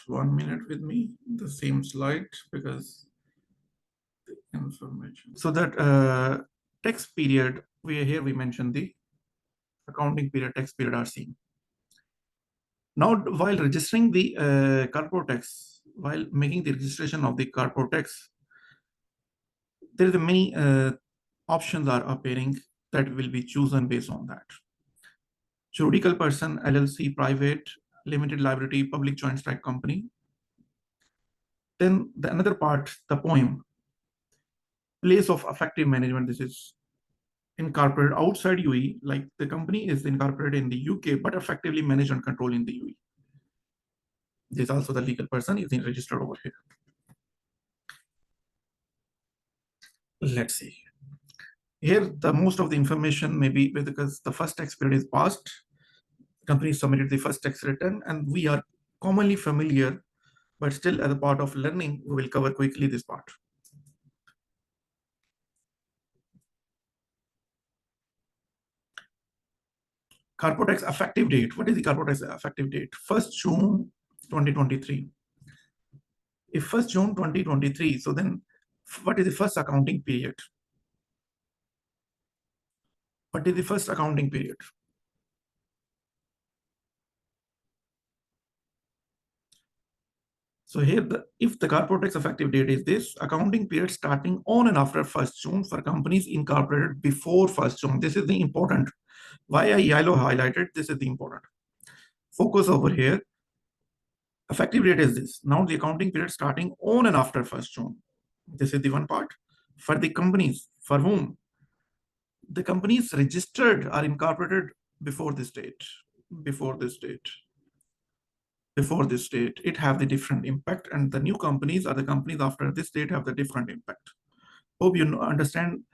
1 minute with me, the same slide, because the information. So that tax period, we mentioned the accounting period, tax period are seen. Now, while registering the corporate tax, while making the registration of the corporate tax, there are many options are appearing that will be chosen based on that. Juridical person, LLC, private, limited liability, public joint strike company. Then the another part, the poem, place of effective management. This is incorporated outside UAE, like the company is incorporated in the UK, but effectively managed and controlled in the UAE. This is also the legal person is registered over here. Let's see. Here, the most of the information may be because the first tax period is passed. Company submitted the first tax return, and we are commonly familiar, but still as a part of learning, we will cover quickly this part. Corporate tax effective date. What is the corporate tax effective date? 1st June 2023. If 1st June 2023, so then what is the first accounting period? What is the first accounting period? So here, if the corporate tax effective date is this, accounting period starting on and after 1st June for companies incorporated before 1st June. This is the important. Why I yellow highlighted, this is the important. Focus over here. Effective date is this. Now the accounting period starting on and after 1st June. This is the one part. For the companies, for whom the companies registered are incorporated before this date, it have the different impact, and the new companies are the companies after this date have the different impact. Hope you understand.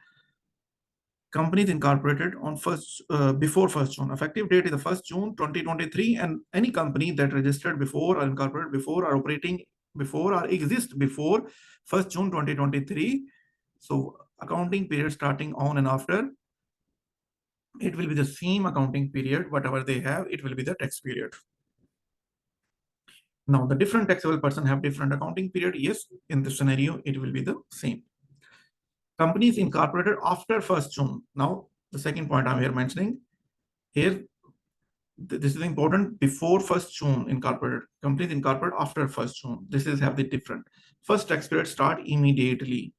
Companies incorporated on before 1st June. Effective date is the 1st June 2023, and any company that registered before or incorporated before or operating before or exist before 1st June 2023. So accounting period starting on and after, it will be the same accounting period, whatever they have, it will be the tax period. Now the different taxable person have different accounting period. Yes, in this scenario, it will be the same. Companies incorporated after 1st June. Now, the second point I'm here mentioning, here, this is important, before 1st June incorporated. Companies incorporated after 1st June. This is have the different. First tax period start immediately.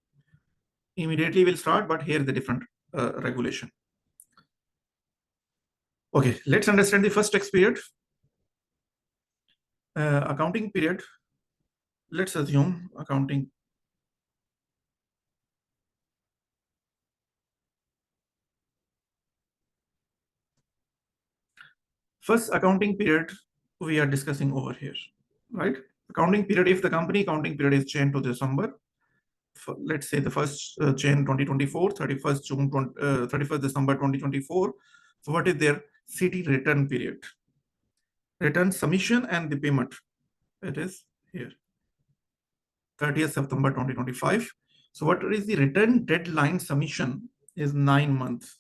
Immediately will start, but here the different regulation. Okay, let's understand the first tax period. Accounting period. Let's assume accounting. First accounting period we are discussing over here, right? Accounting period, if the company accounting period is changed to December, let's say the first chain 2024, 31st June, 31st December 2024. So what is their city return period? Return submission and the payment. It is here, 30th September 2025. So what is the return deadline submission is 9 months.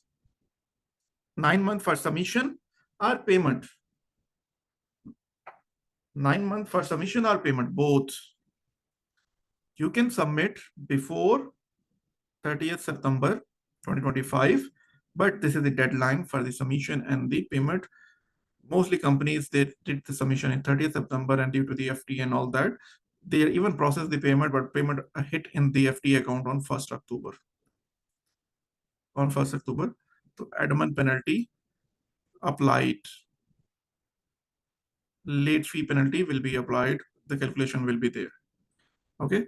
9 months for submission or payment. 9 months for submission or payment, both. You can submit before 30th September 2025, but this is the deadline for the submission and the payment. Mostly companies, they did the submission in 30th September, and due to the FT and all that, they even process the payment, but payment hit in the FT account on 1st October. On 1st October, so adamant penalty applied. Late fee penalty will be applied. The calculation will be there. Okay.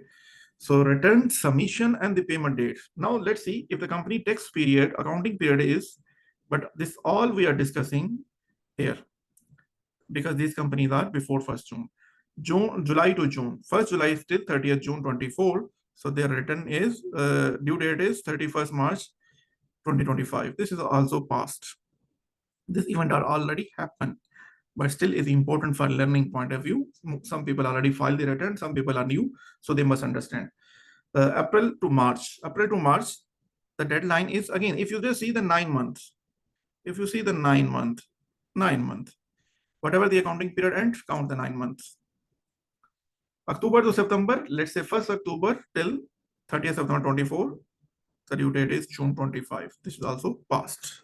So return submission and the payment date. Now let's see if the company tax period, accounting period is, but this all we are discussing here because these companies are before 1st June. July to June. 1st July is till 30th June 24. So their return is, due date is 31st March 2025. This is also past. This event are already happened, but still is important for learning point of view. Some people already filed the return, some people are new, so they must understand. April to March, the deadline is, again, if you just see the 9 months, if you see the 9 month, whatever the accounting period ends, count the 9 months. October to September, let's say 1st October till 30th September 24. The due date is June 25. This is also passed.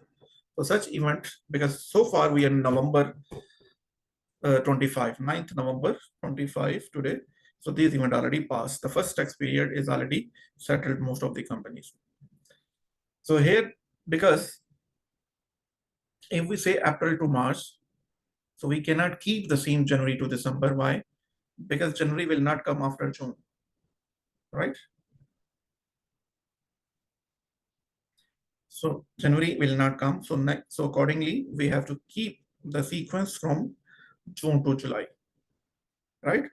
So such event, because so far we are in November 25, 9th November 25 today. So this event already passed. The first tax period is already settled most of the companies. So here, because if we say April to March, so we cannot keep the same January to December. Why? Because January will not come after June, right? So January will not come. So accordingly, we have to keep the sequence from June to July, right?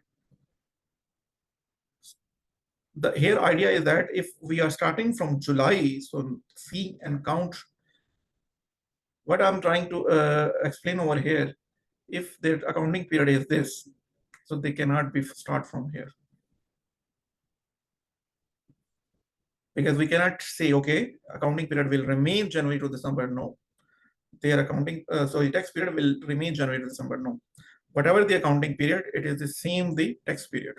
The here idea is that if we are starting from July, so see and count. What I'm trying to explain over here, if their accounting period is this, so they cannot be start from here. Because we cannot say, okay, accounting period will remain January to December. No, their accounting, so the tax period will remain January to December. No, whatever the accounting period, it is the same the tax period.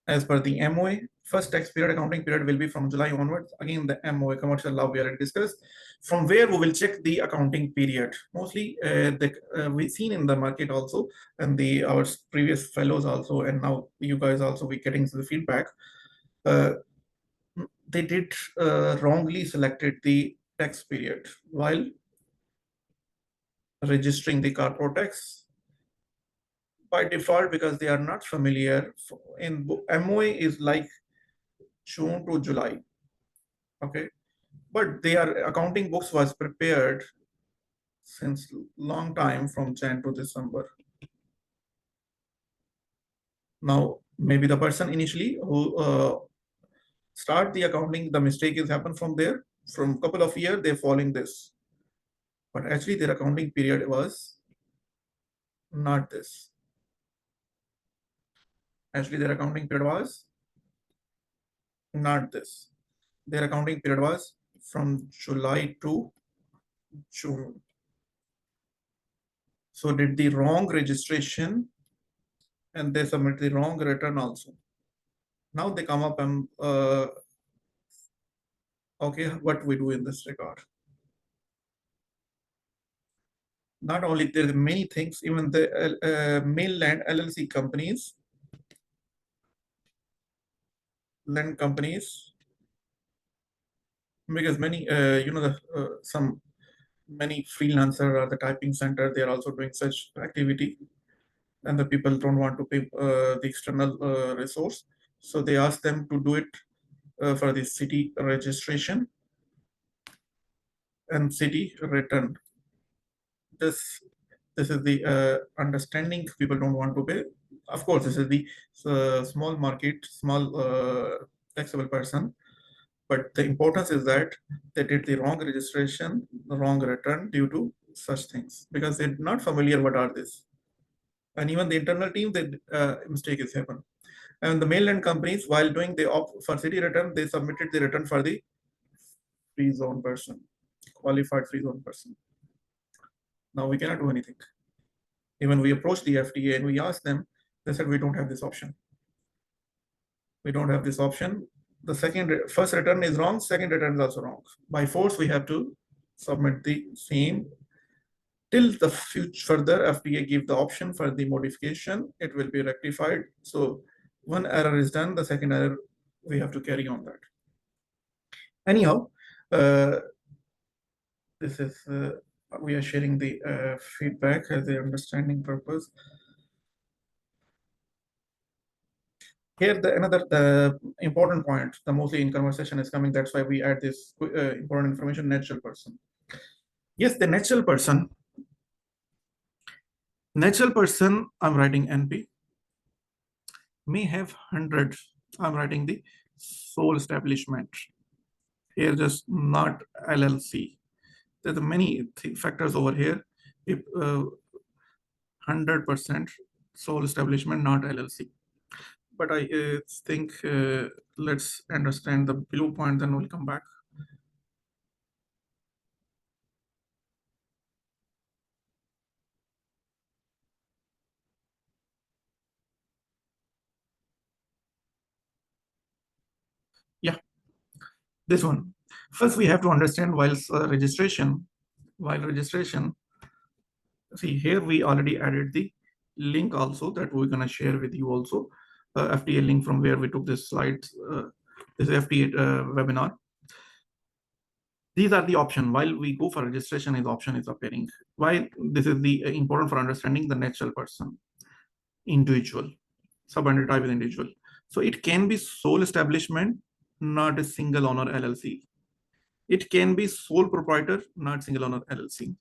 As per the MOA, first tax period accounting period will be from July onwards. Again, the MOA commercial law we already discussed. From where we will check the accounting period. Mostly, we've seen in the market also, and our previous fellows also, and now you guys also we getting the feedback. They did wrongly selected the tax period while registering the corporate tax by default, because they are not familiar. In MOA is like June to July, okay, but their accounting books was prepared since long time from Jan to December. Now maybe the person initially who start the accounting, the mistake is happened from there. From couple of years they're following this, but actually their accounting period was not this. Actually their accounting period was not this. Their accounting period was from July to June. So did the wrong registration and they submit the wrong return also. Now they come up and okay, what we do in this regard? Not only there are many things, even the mainland LLC companies, land companies, because many some many freelancer or the typing center, they are also doing such activity, and the people don't want to pay the external resource, so they ask them to do it for the city registration and city return. This is the understanding people don't want to pay. Of course, this is the small market, small taxable person, but the importance is that they did the wrong registration, the wrong return due to such things, because they're not familiar what are this. And even the internal team, the mistake is happen. And the mainland companies, while doing the for city return, they submitted the return for the free zone person, qualified free zone person. Now we cannot do anything. Even we approached the FTA and we asked them, they said we don't have this option. We don't have this option. The first return is wrong, second return is also wrong. By force, we have to submit the same. Till the further FTA give the option for the modification, it will be rectified. So one error is done, the second error, we have to carry on that. Anyhow, this is, we are sharing the feedback as the understanding purpose. Here, another important point, the mostly in conversation is coming. That's why we add this important information, natural person. Yes, the natural person. Natural person, I'm writing NP, may have 100. I'm writing the sole establishment. Here, just not LLC. There's many factors over here. If 100% sole establishment, not LLC. But I think let's understand the below point, then we'll come back. This one. First, we have to understand while registration, see here we already added the link also that we're gonna share with you also, FTA link from where we took this slides, this FTA webinar. These are the option. While we go for registration, is option is appearing. Why this is the important for understanding the natural person, individual, sub-entity type is individual. So it can be sole establishment, not a single owner LLC. It can be sole proprietor, not single owner LLC.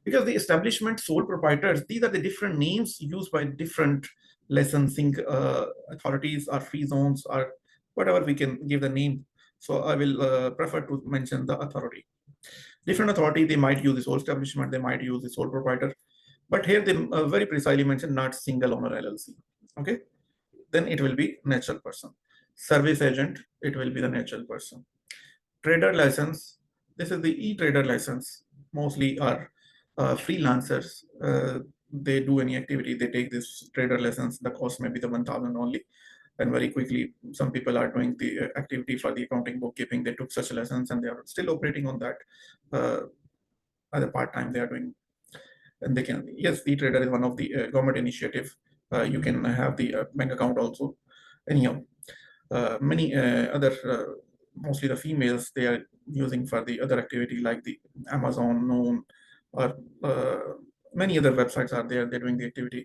Because the establishment sole proprietors, these are the different names used by different licensing authorities or free zones or whatever we can give the name. So I will prefer to mention the authority. Different authority, they might use the sole establishment, they might use the sole proprietor, but here they very precisely mention not single owner LLC. Okay, then it will be natural person. Service agent, it will be the natural person. Trader license, this is the e-trader license, mostly are freelancers. They do any activity, they take this trader license, the cost may be the 1,000 only, and very quickly some people are doing the activity for the accounting bookkeeping, they took such lessons and they are still operating on that. Other part-time they are doing, and they can, yes, e-trader is one of the government initiative. You can have the bank account also. Anyhow, many other mostly the females, they are using for the other activity like the Amazon, Noon, or many other websites are there, they're doing the activity.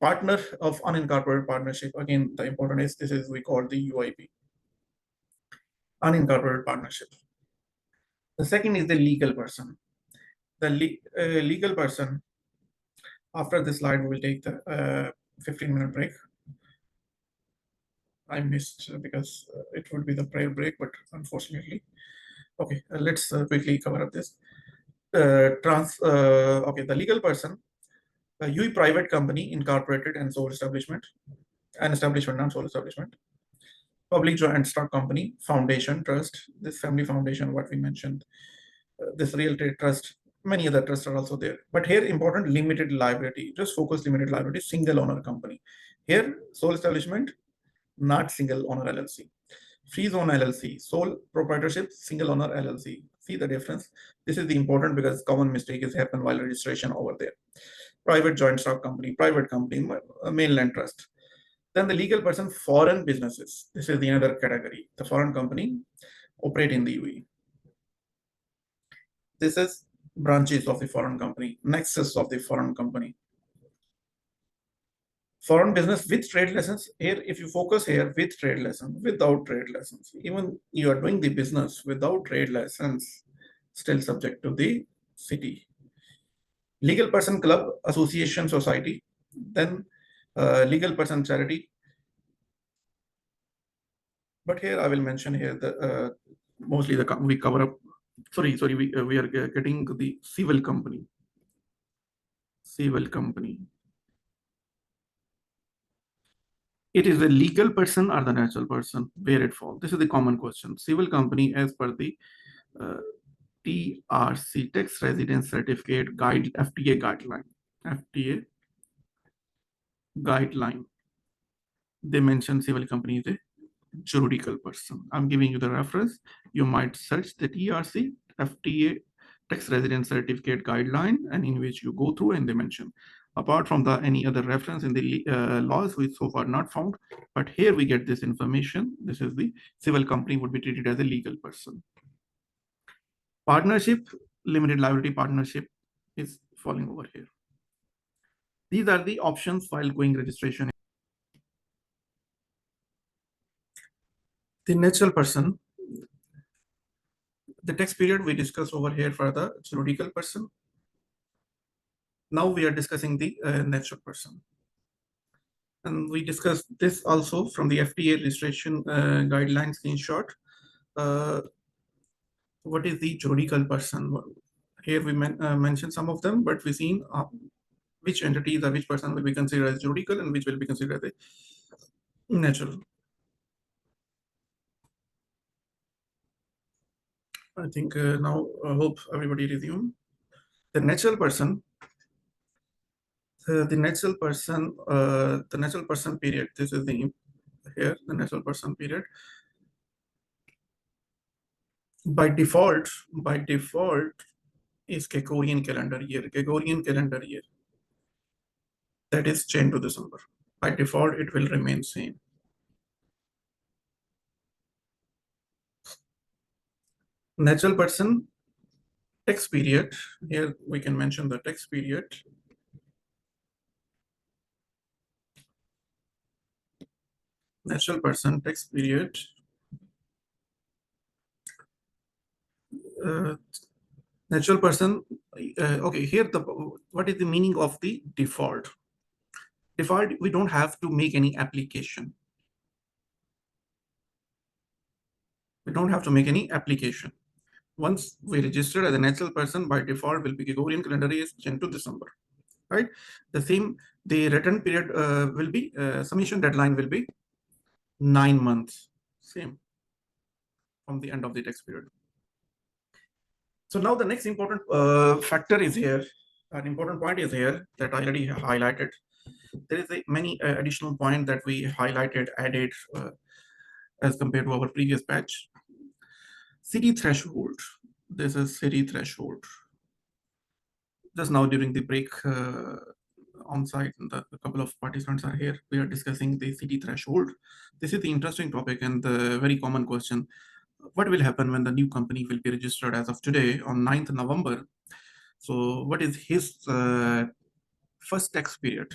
Partner of unincorporated partnership, again the important is this is we call the UIP, unincorporated partnership. The second is the legal person. The legal person, after this slide we will take the 15-minute break. I missed because it would be the prayer break, but unfortunately. Okay, let's quickly cover up this. Okay, the legal person, UE private company, incorporated and sole establishment, an establishment, not sole establishment. Public joint stock company, foundation, trust, this family foundation, what we mentioned, this real estate trust, many other trusts are also there. But here important limited liability, just focus limited liability, single owner company. Here sole establishment, not single owner LLC. Free zone LLC, sole proprietorship, single owner LLC. See the difference? This is the important because common mistake is happen while registration over there. Private joint stock company, private company, mainland trust. Then the legal person, foreign businesses. This is the other category. The foreign company operate in the UAE. This is branches of the foreign company, nexus of the foreign company. Foreign business with trade license. Here, if you focus here with trade license, without trade license, even you are doing the business without trade license, still subject to the city. Legal person, club, association, society, then legal person, charity. But here I will mention here the mostly the we cover up. Sorry, we are getting the civil company. Civil company. It is the legal person or the natural person where it falls. This is the common question. Civil company, as per the TRC, tax residence certificate guide, FTA guideline. FTA guideline. They mention civil company is a juridical person. I'm giving you the reference. You might search the TRC FTA tax residence certificate guideline, and in which you go through and they mention. Apart from the any other reference in the laws, we so far not found, but here we get this information. This is the civil company would be treated as a legal person. Partnership, limited liability partnership is falling over here. These are the options while going registration. The natural person, the tax period we discussed over here for the juridical person. Now we are discussing the natural person. And we discussed this also from the FTA registration guidelines in short. What is the juridical person? Here we mentioned some of them, but we've seen which entities or which person will be considered as juridical and which will be considered as a natural. I think now I hope everybody resume. The natural person, the natural person period. This is the here the natural person period. By default, is Gregorian calendar year. Gregorian calendar year. That is Jan to December. By default, it will remain same. Natural person tax period. Here we can mention the tax period. Natural person tax period. Uh, Natural person. Okay, here what is the meaning of the default? Default, we don't have to make any application. We don't have to make any application. Once we register as a natural person, by default will be Gregorian calendar year Jan to December, right? The same, the return period will be, submission deadline will be 9 months, same from the end of the tax period. So now the next important factor is here, an important point is here that I already highlighted. There is many additional point that we highlighted, added as compared to our previous batch. City threshold. This is city threshold. Just now during the break on site, a couple of participants are here. We are discussing the city threshold. This is the interesting topic and the very common question. What will happen when the new company will be registered as of today on 9th November? So what is his first tax period?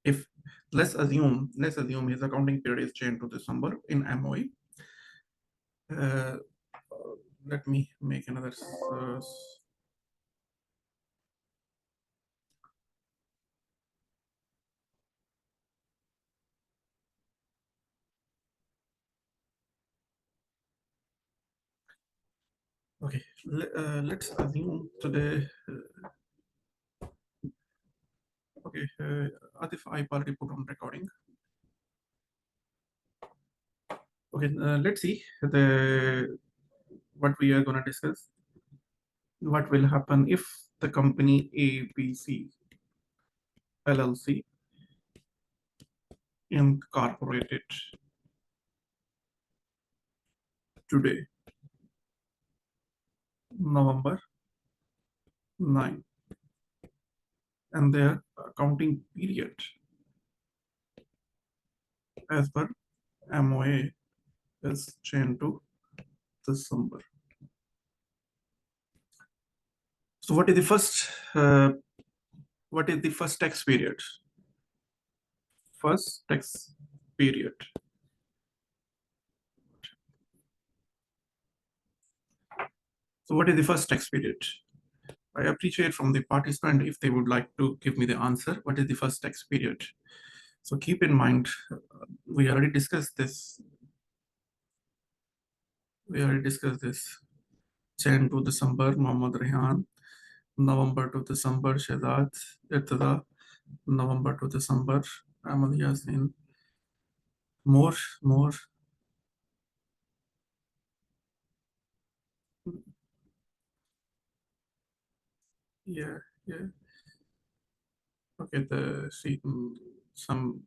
If let's assume his accounting period is Jan to December in MOE. Let me make another. Okay, let's assume today. Okay, Atif, I already put on recording. Okay, let's see what we are going to discuss. What will happen if the company ABC LLC incorporated today, November 9, and their accounting period as per MOA is Jan to December. So what is the first tax period? First tax period. So what is the first tax period? I appreciate from the participant if they would like to give me the answer. What is the first tax period? So keep in mind, we already discussed this. Jan to December, Mohammad Rehan. November to December, Shehzad Irtada. November to December, Ahmad Yasin. More. Yeah. Okay, some,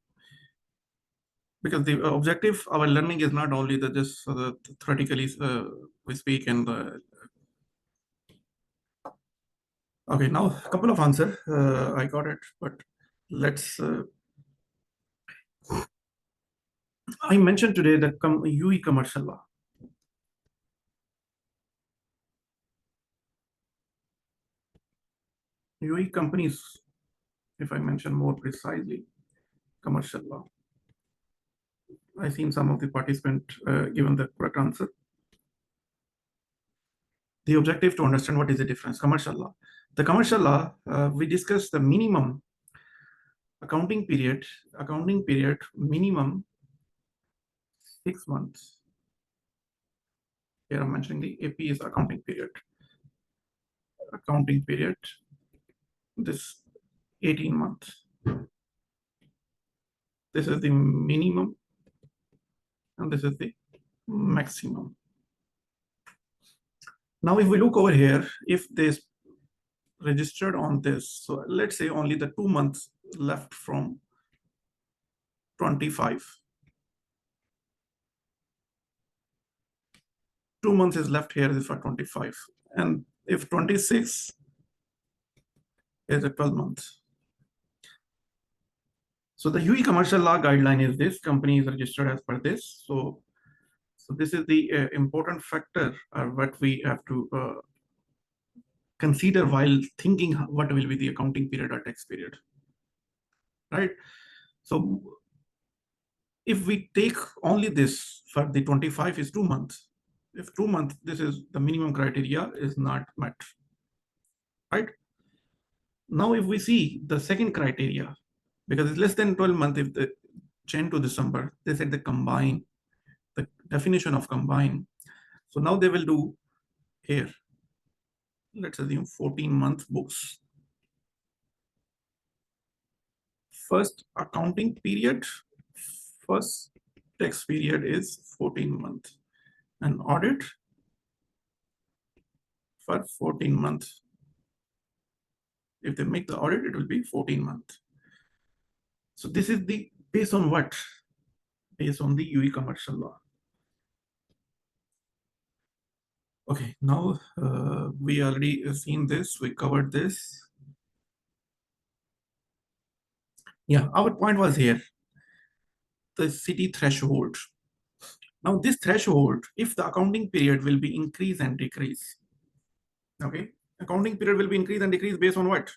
because the objective our learning is not only the just theoretically we speak and okay, now a couple of answers. I got it, but let's I mentioned today the UAE Commercial Law. UAE companies, if I mention more precisely, commercial law. I've seen some of the participants given the correct answer. The objective to understand what is the difference. Commercial law. The commercial law, we discussed the minimum accounting period minimum 6 months. Here I'm mentioning the AP is accounting period. This 18 months. This is the minimum and this is the maximum. Now, if we look over here, if this registered on this, so let's say only the 2 months left from 25. 2 months is left here is for 25. And if 26 is a 12 months. So the UAE Commercial Law guideline is this, company is registered as per this. So this is the important factor what we have to consider while thinking what will be the accounting period or tax period, right? So if we take only this for the 25 is 2 months, if 2 months, this is the minimum criteria is not met, right? Now, if we see the second criteria, because it's less than 12 months, if the Jan to December, they said the combine, the definition of combine. So now they will do here, let's assume 14-month books. First accounting period, first tax period is 14 months. And audit for 14 months. If they make the audit, it will be 14 months. So this is the based on what? Based on the UAE Commercial Law. Okay, now we already seen this, we covered this. Yeah, our point was here, the city threshold. Now this threshold, if the accounting period will be increase and decrease, okay, accounting period will be increase and decrease based on what?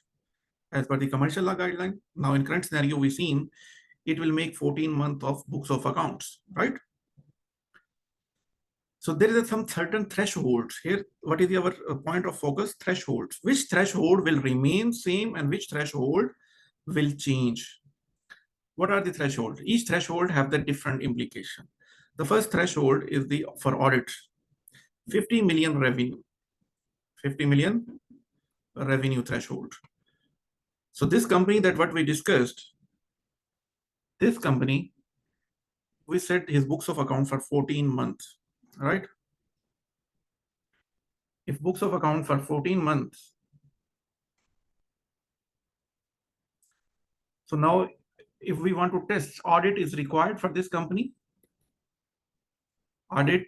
As per the commercial law guideline. Now in current scenario, we've seen it will make 14 months of books of accounts, right? So there is some certain thresholds here. What is our point of focus? Thresholds. Which threshold will remain same and which threshold will change? What are the thresholds? Each threshold have the different implication. The first threshold is the for audit, 50 million revenue, 50 million revenue threshold. So this company that what we discussed, this company, we said his books of account for 14 months, right? If books of account for 14 months, so now if we want to test, audit is required for this company. Audit,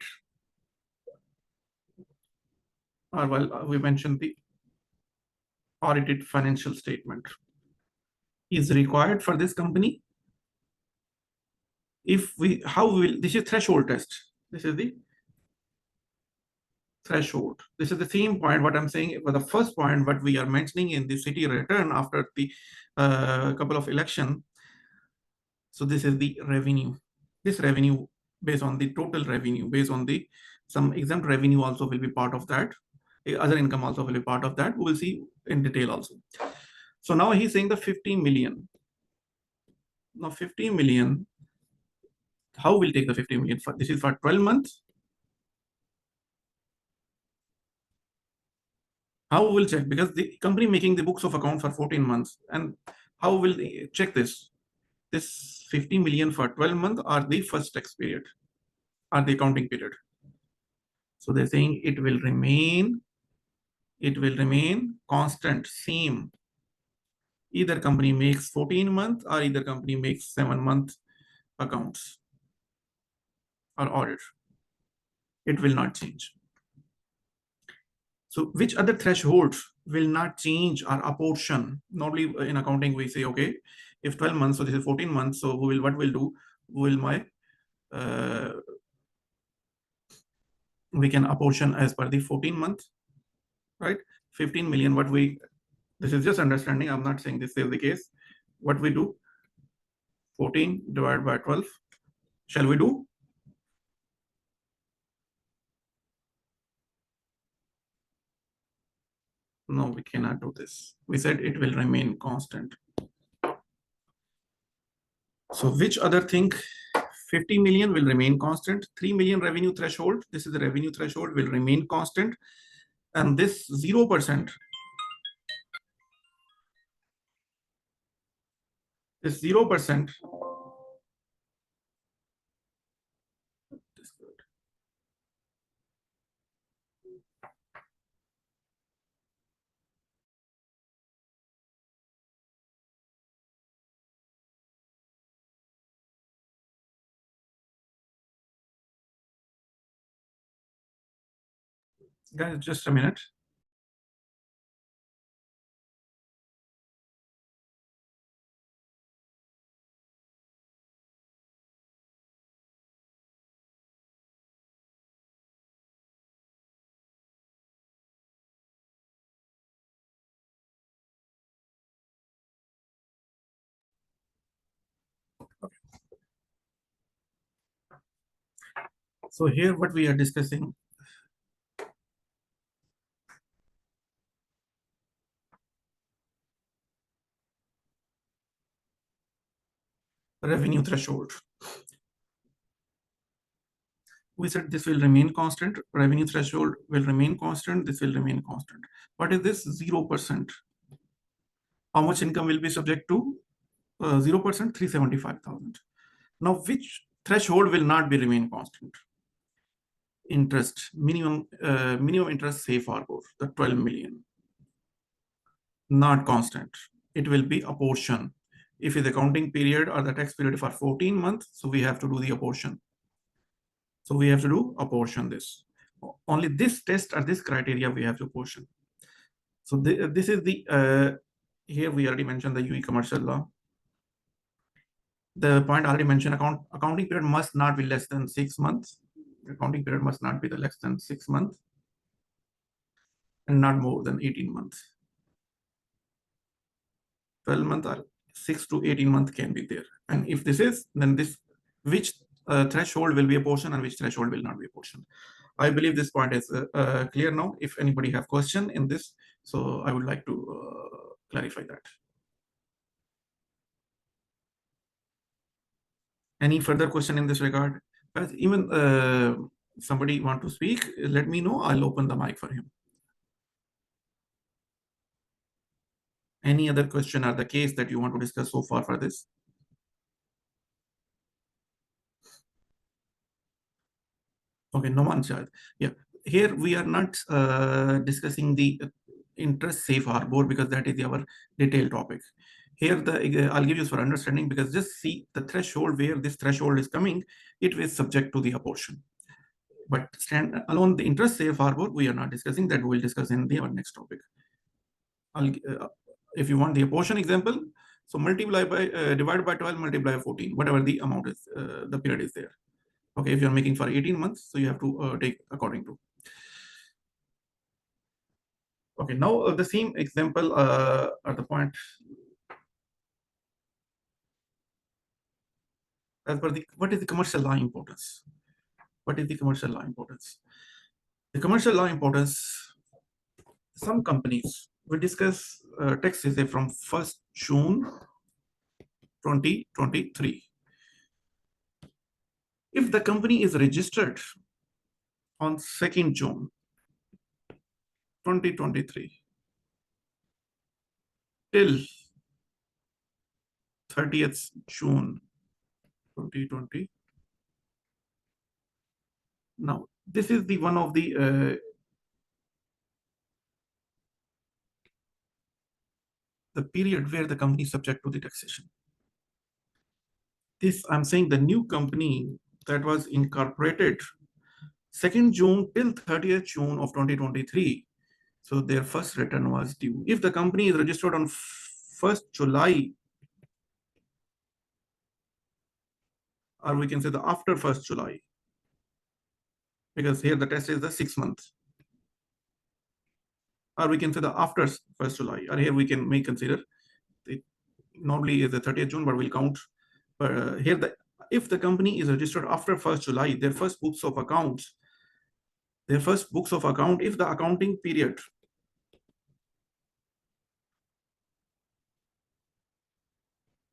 or well, we mentioned the audited financial statement is required for this company. If we, how will, this is threshold test. This is the threshold. This is the same point what I'm saying, but the first point what we are mentioning in the city return after the couple of election. So this is the revenue. This revenue based on the total revenue, based on the some exempt revenue also will be part of that. Other income also will be part of that. We will see in detail also. So now he's saying the 50 million. Now 50 million, how will take the 50 million? For, this is for 12 months. How will check? Because the company making the books of account for 14 months. And how will they check this? This 50 million for 12 months or the first tax period or the accounting period. So they're saying it will remain constant, same. Either company makes 14 months or either company makes 7-month accounts or audit. It will not change. So which other thresholds will not change or apportion? Normally in accounting, we say, okay, if 12 months, so this is 14 months. So we will, what we'll do, will my, we can apportion as per the 14 months, right? 15 million, what we, this is just understanding. I'm not saying this is the case. What we do, 14 divided by 12. Shall we do? No, we cannot do this. We said it will remain constant. So which other thing? 50 million will remain constant. 3 million revenue threshold. This is the revenue threshold will remain constant. And this 0%, this 0%, Guys, just a minute. So here what we are discussing, revenue threshold. We said this will remain constant. Revenue threshold will remain constant. This will remain constant. What is this? 0%. How much income will be subject to? 0%, 375,000. Now, which threshold will not be remain constant? Interest, minimum interest safe harbor, the 12 million. Not constant. It will be apportion. If the accounting period or the tax period for 14 months, so we have to do the apportion. So we have to do apportion this. Only this test or this criteria we have to apportion. So this is the, here we already mentioned the UAE Commercial Law. The point already mentioned, accounting period must not be less than 6 months. Accounting period must not be less than 6 months and not more than 18 months. 12 months or 6 to 18 months can be there. And if this is, then this, which threshold will be apportioned and which threshold will not be apportioned. I believe this point is clear now. If anybody have question in this, so I would like to clarify that. Any further question in this regard? But even somebody want to speak, let me know. I'll open the mic for him. Any other question or the case that you want to discuss so far for this? Okay, no answer. Yeah, here we are not discussing the interest safe harbor because that is our detailed topic. Here, I'll give you for understanding, because just see the threshold where this threshold is coming, it is subject to the apportion. But stand alone, the interest safe harbor, we are not discussing that. We'll discuss in our next topic. If you want the apportion example, so multiply by, divide by 12, multiply by 14, whatever the amount is, the period is there. Okay, if you're making for 18 months, so you have to take according to. Okay, now the same example at the point as per the, what is the commercial law importance? What is the commercial law importance? The commercial law importance, some companies, we discuss taxes from 1st June 2023. If the company is registered on 2nd June 2023 till 30th June 2020. Now, this is the one of the period where the company is subject to the taxation. This, I'm saying the new company that was incorporated 2nd June till 30th June of 2023. So their first return was due. If the company is registered on 1st July, or we can say the after 1st July, because here the test is the 6 months. Or we can say the after 1st July, or here we can consider it normally is the 30th June, but we'll count. But here, if the company is registered after 1st July, their first books of accounts, if the accounting period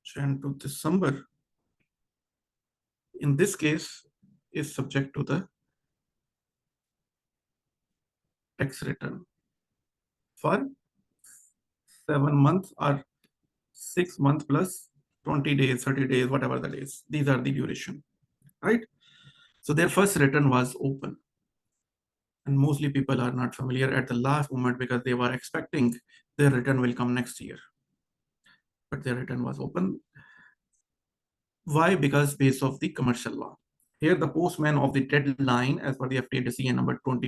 Jan to December, in this case, is subject to the tax return for 7 months or 6 months plus 20 days, 30 days, whatever the days. These are the duration, right? So their first return was open. And mostly people are not familiar at the last moment because they were expecting their return will come next year. But their return was open. Why? Because based of the commercial law. Here the postman of the deadline as per the FTA decision number 20.